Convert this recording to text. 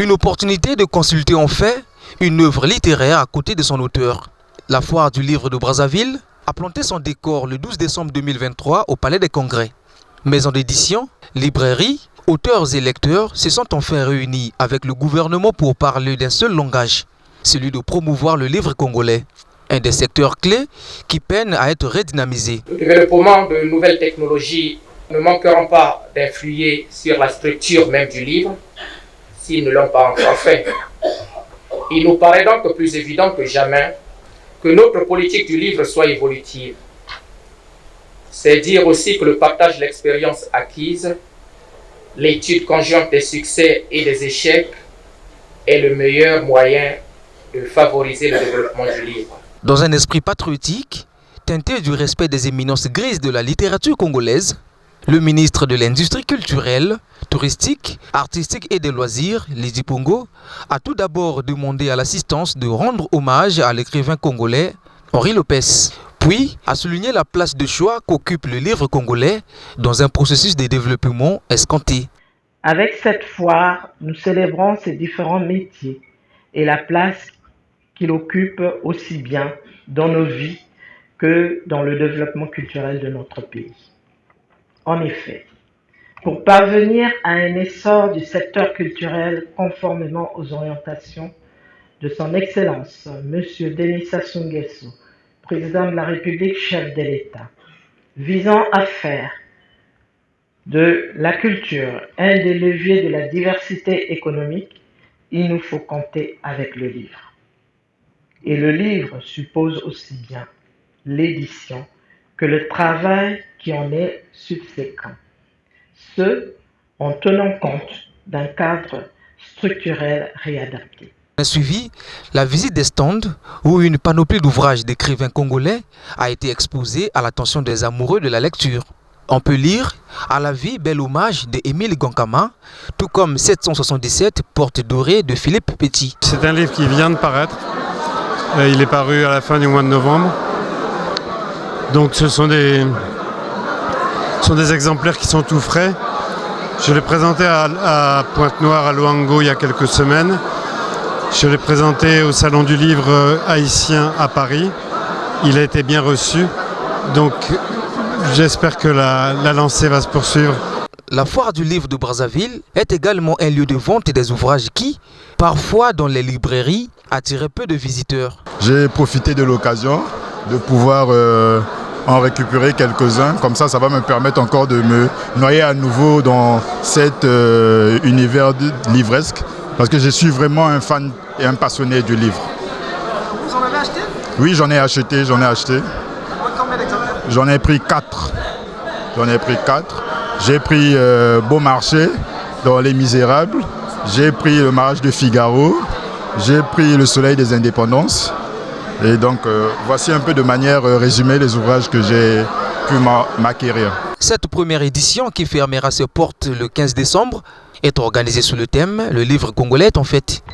Une opportunité de consulter en fait une œuvre littéraire à côté de son auteur. La foire du livre de Brazzaville a planté son décor le 12 décembre 2023 au Palais des Congrès. Maisons d'édition, librairies, auteurs et lecteurs se sont enfin réunis avec le gouvernement pour parler d'un seul langage, celui de promouvoir le livre congolais. Un des secteurs clés qui peine à être redynamisé. Le développement de nouvelles technologies ne manqueront pas d'influer sur la structure même du livre, s'ils ne l'ont pas encore fait. Il nous paraît donc plus évident que jamais que notre politique du livre soit évolutive. C'est dire aussi que le partage de l'expérience acquise, l'étude conjointe des succès et des échecs est le meilleur moyen de favoriser le développement du livre. Dans un esprit patriotique, teinté du respect des éminences grises de la littérature congolaise, le ministre de l'Industrie culturelle, touristique, artistique et des loisirs, Lydie Pongo, a tout d'abord demandé à l'assistance de rendre hommage à l'écrivain congolais Henri Lopez. Puis a souligné la place de choix qu'occupe le livre congolais dans un processus de développement escompté. Avec cette foire, nous célébrons ces différents métiers et la place qu'il occupe aussi bien dans nos vies que dans le développement culturel de notre pays. En effet, pour parvenir à un essor du secteur culturel conformément aux orientations de son Excellence, M. Denis Sassou Nguesso, Président de la République, chef de l'État, visant à faire de la culture un des leviers de la diversité économique, il nous faut compter avec le livre. Et le livre suppose aussi bien l'édition que le travail qui en est subséquent, ce en tenant compte d'un cadre structurel réadapté. A suivi la visite des stands où une panoplie d'ouvrages d'écrivains congolais a été exposée à l'attention des amoureux de la lecture. On peut lire À la vie, bel hommage de Émile Gonkama, tout comme 777 Portes dorées de Philippe Petit. C'est un livre qui vient de paraître. Il est paru à la fin du mois de novembre. Donc ce sont des exemplaires qui sont tout frais. Je l'ai présenté à Pointe-Noire, à Luango, il y a quelques semaines. Je l'ai présenté au Salon du Livre haïtien à Paris. Il a été bien reçu. Donc j'espère que la lancée va se poursuivre. La foire du livre de Brazzaville est également un lieu de vente des ouvrages qui, parfois dans les librairies, attiraient peu de visiteurs. J'ai profité de l'occasion de pouvoir en récupérer quelques-uns. Comme ça va me permettre encore de me noyer à nouveau dans cet univers livresque. Parce que je suis vraiment un fan et un passionné du livre. Vous en avez acheté? Oui, j'en ai acheté. Combien d'exemplaires? J'en ai pris 4. J'ai pris Beaumarchais dans Les Misérables. J'ai pris Le mariage de Figaro. J'ai pris Le soleil des indépendances. Et donc, voici un peu de manière résumée les ouvrages que j'ai pu m'acquérir. Cette première édition, qui fermera ses portes le 15 décembre, est organisée sous le thème « Le livre congolais est en fête ».